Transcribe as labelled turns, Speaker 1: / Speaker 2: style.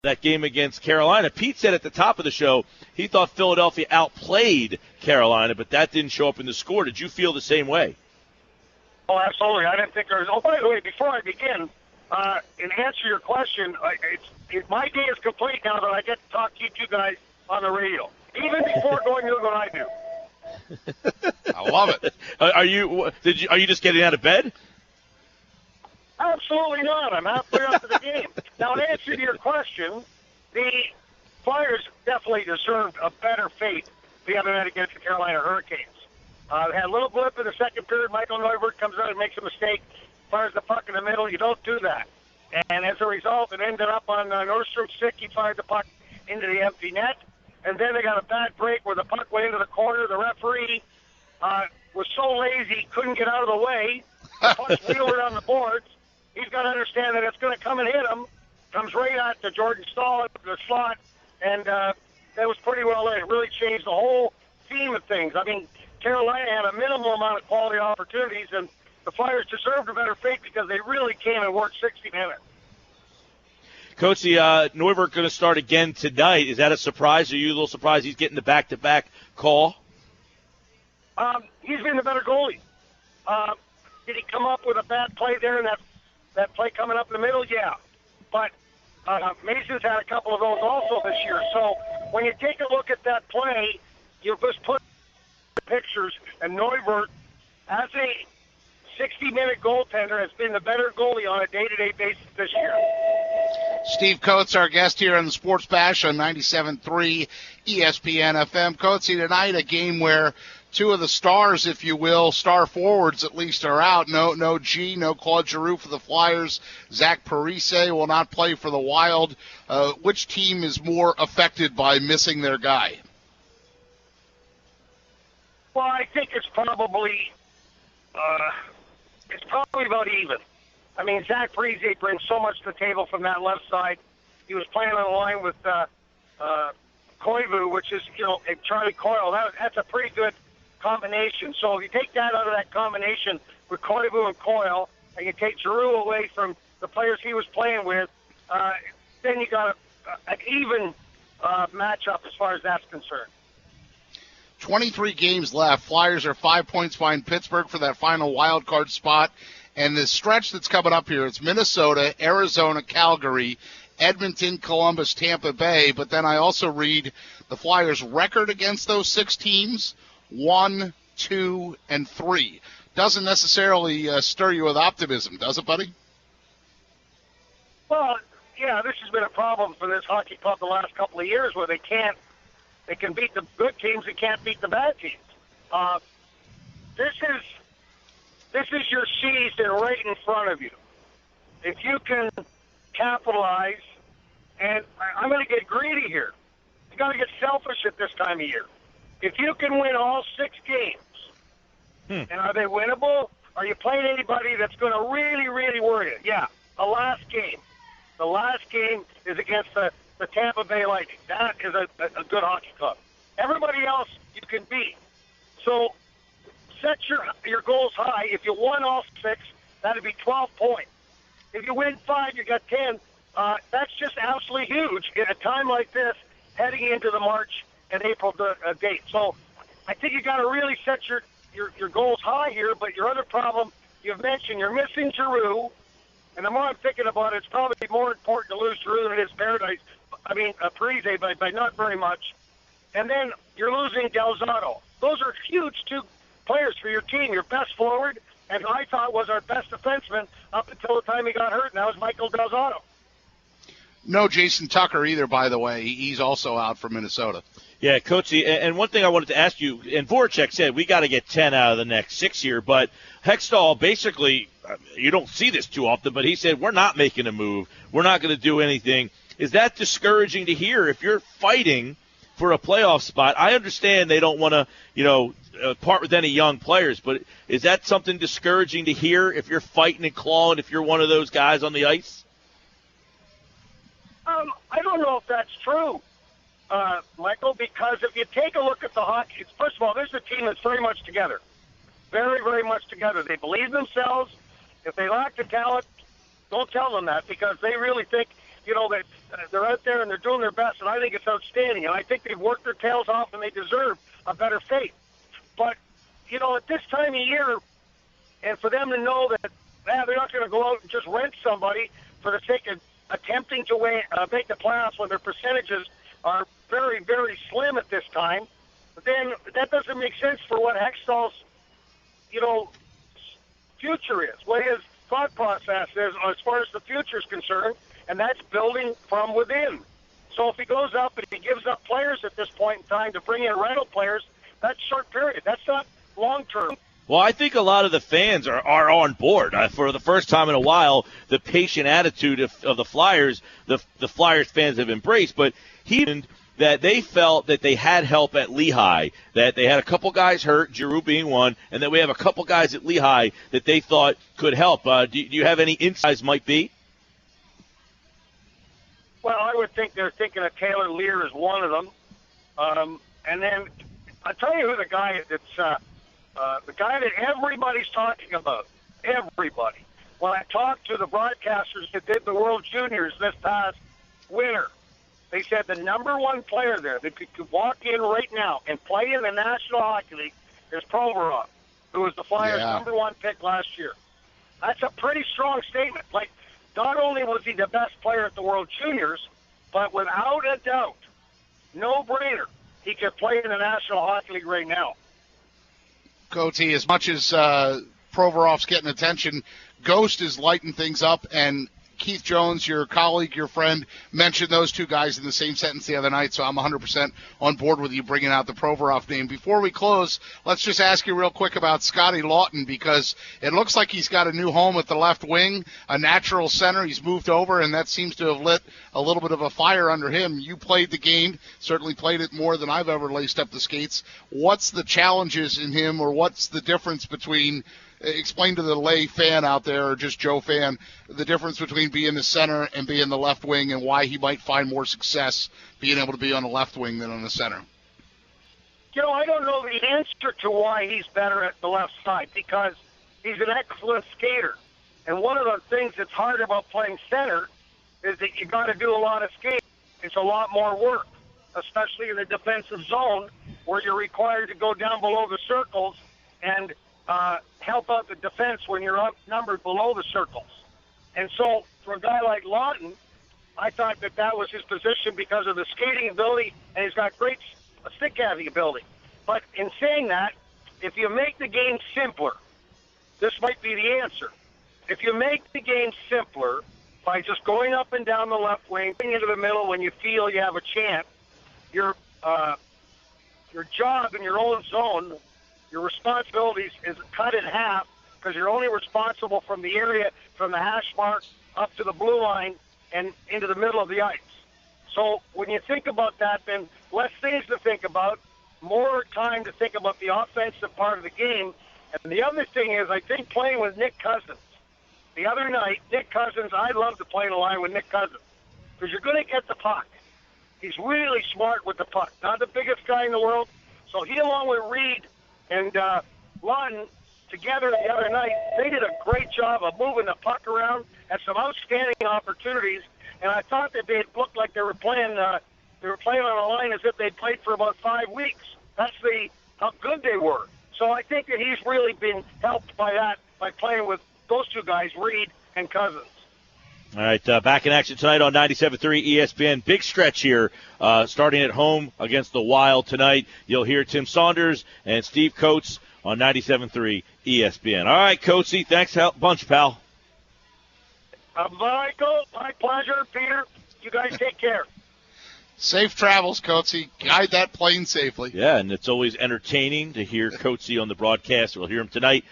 Speaker 1: that game against Carolina. Pete said at the top of the show he thought Philadelphia outplayed Carolina, but that didn't show up in the score. Did you feel the same way?
Speaker 2: Oh, absolutely. I didn't think there was. Oh, by the way, before I begin, in answer to your question, my day is complete now that I get to talk to you two guys on the radio, even before going to what I do.
Speaker 3: I love it.
Speaker 1: Are you just getting out of bed?
Speaker 2: Absolutely not. I'm halfway up to the game. Now, to answer to your question, the Flyers definitely deserved a better fate the other night against the Carolina Hurricanes. They had a little blip in the second period. Michael Neuvirth comes out and makes a mistake, fires the puck in the middle. You don't do that. And as a result, it ended up on Nordstrom's stick. He fired the puck into the empty net. And then they got a bad break where the puck went into the corner. The referee was so lazy he couldn't get out of the way. The puck's wheeled around the boards. He's got to understand that it's going to come and hit him. Comes right at the Jordan Stahl, the slot, and that was pretty well it. It really changed the whole theme of things. I mean, Carolina had a minimal amount of quality opportunities, and the Flyers deserved a better fate because they really came and worked 60 minutes.
Speaker 1: Coach, Neuvirth going to start again tonight. Is that a surprise? Are you a little surprised he's getting the back-to-back call?
Speaker 2: He's been the better goalie. Did he come up with a bad play there in that play coming up in the middle? Yeah. But Mason's had a couple of those also this year. So when you take a look at that play, you just put pictures, and Neuvirth, as a 60-minute goaltender, has been the better goalie on a day-to-day basis this year.
Speaker 3: Steve Coates, our guest here on the Sports Bash on 97.3 ESPN FM. Coates, tonight a game where two of the stars, if you will, star forwards at least, are out. No G, no Claude Giroux for the Flyers. Zach Parise will not play for the Wild. Which team is more affected by missing their guy?
Speaker 2: Well, I think it's probably about even. I mean, Zach Parise brings so much to the table from that left side. He was playing on the line with Koivu, which is, Charlie Coyle. That's a pretty good combination. So if you take that out of that combination with Koivu and Coyle, and you take Giroux away from the players he was playing with, then you got an even matchup as far as that's concerned.
Speaker 3: 23 games left. Flyers are 5 points behind Pittsburgh for that final wild card spot. And the stretch that's coming up here, it's Minnesota, Arizona, Calgary, Edmonton, Columbus, Tampa Bay. But then I also read the Flyers' record against those 6 teams, 1, 2, and 3. Doesn't necessarily stir you with optimism, does it, buddy?
Speaker 2: Well, yeah, this has been a problem for this hockey club the last couple of years where they can beat the good teams, they can't beat the bad teams. This is your season right in front of you. If you can capitalize, and I'm going to get greedy here. You got to get selfish at this time of year. If you can win all 6 games, and are they winnable? Are you playing anybody that's going to really, really worry you? Yeah, the last game. The last game is against the Tampa Bay Lightning. That is a good hockey club. Everybody else you can beat. So set your goals high. If you won all 6, that'd be 12 points. If you win 5, you got 10. That's just absolutely huge in a time like this, heading into the March and April date. So I think you got to really set your goals high here. But your other problem, you've mentioned, you're missing Giroux. And the more I'm thinking about it, it's probably more important to lose Giroux than it is Parise by not very much. And then you're losing Del Zotto. Those are huge 2 players for your team. Your best forward, and I thought was our best defenseman up until the time he got hurt, and that was Michael Del Zotto.
Speaker 3: No Jason Tucker either, by the way. He's also out for Minnesota.
Speaker 1: Yeah, Coachy, and one thing I wanted to ask you, and Voracek said we got to get 10 out of the next 6 here, but Hextall basically, you don't see this too often, but he said we're not making a move. We're not going to do anything. Is that discouraging to hear if you're fighting for a playoff spot? I understand they don't want to, part with any young players, but is that something discouraging to hear if you're fighting and clawing, if you're one of those guys on the ice?
Speaker 2: I don't know if that's true, Michael, because if you take a look at the hockey, first of all, there's a team that's very much together. Very, very much together. They believe themselves. If they lack the talent, don't tell them that, because they really think they're out there and they're doing their best, and I think it's outstanding. And I think they've worked their tails off, and they deserve a better fate. But, at this time of year, and for them to know that they're not going to go out and just rent somebody for the sake of attempting to make the playoffs when their percentages are very, very slim at this time, then that doesn't make sense for what Hextall's, future is, what his thought process is as far as the future is concerned, and that's building from within. So if he goes up and he gives up players at this point in time to bring in rental players, that's short period. That's not long term.
Speaker 1: Well, I think a lot of the fans are on board. For the first time in a while, the patient attitude of the Flyers, the Flyers fans have embraced. But he that they felt that they had help at Lehigh, that they had a couple guys hurt, Giroux being one, and that we have a couple guys at Lehigh that they thought could help. Do you have any insights might be?
Speaker 2: Well, I would think they're thinking of Taylor Leier as one of them. And then I'll tell you who the guy that's the guy that everybody's talking about. Everybody. When I talked to the broadcasters that did the World Juniors this past winter, they said the number one player there that could walk in right now and play in the National Hockey League is Provorov, who was the Flyers' number one pick last year. That's a pretty strong statement. Like, not only was he the best player at the World Juniors, but without a doubt, no-brainer, he could play in the National Hockey League right now.
Speaker 3: Coatsy, as much as Provorov's getting attention, Ghost is lighting things up, and Keith Jones, your colleague, your friend, mentioned those two guys in the same sentence the other night, so I'm 100% on board with you bringing out the Provorov name. Before we close, let's just ask you real quick about Scotty Lawton, because it looks like he's got a new home at the left wing, a natural center. He's moved over, and that seems to have lit a little bit of a fire under him. You played the game, certainly played it more than I've ever laced up the skates. What's the challenges in him, or what's the difference between – explain to the lay fan out there, or just Joe fan, the difference between being the center and being the left wing, and why he might find more success being able to be on the left wing than on the center?
Speaker 2: I don't know the answer to why he's better at the left side, because he's an excellent skater. And one of the things that's hard about playing center is that you got to do a lot of skating. It's a lot more work, especially in the defensive zone where you're required to go down below the circles and help out the defense when you're outnumbered below the circles. And so for a guy like Lawton, I thought that was his position because of the skating ability, and he's got great stick-handling ability. But in saying that, if you make the game simpler, this might be the answer. If you make the game simpler by just going up and down the left wing, going into the middle when you feel you have a chance, your job in your own zone, your responsibilities is cut in half, because you're only responsible from the area from the hash mark up to the blue line and into the middle of the ice. So when you think about that, then less things to think about, more time to think about the offensive part of the game. And the other thing is, I think playing with Nick Cousins. The other night, Nick Cousins, I'd love to play in a line with Nick Cousins, because you're going to get the puck. He's really smart with the puck. Not the biggest guy in the world. So he, along with Reed and Lawton, together the other night, they did a great job of moving the puck around, had some outstanding opportunities, and I thought that they looked like they were playing on a line as if they'd played for about 5 weeks. That's how good they were. So I think that he's really been helped by that, by playing with those two guys, Reed and Cousins.
Speaker 1: All right, back in action tonight on 97.3 ESPN. Big stretch here, starting at home against the Wild tonight. You'll hear Tim Saunders and Steve Coates on 97.3 ESPN. All right, Coatesy, thanks a bunch, pal.
Speaker 2: Michael, my pleasure. Peter, you guys take care.
Speaker 3: Safe travels, Coatesy. Guide that plane safely.
Speaker 1: Yeah, and it's always entertaining to hear Coatesy on the broadcast. We'll hear him tonight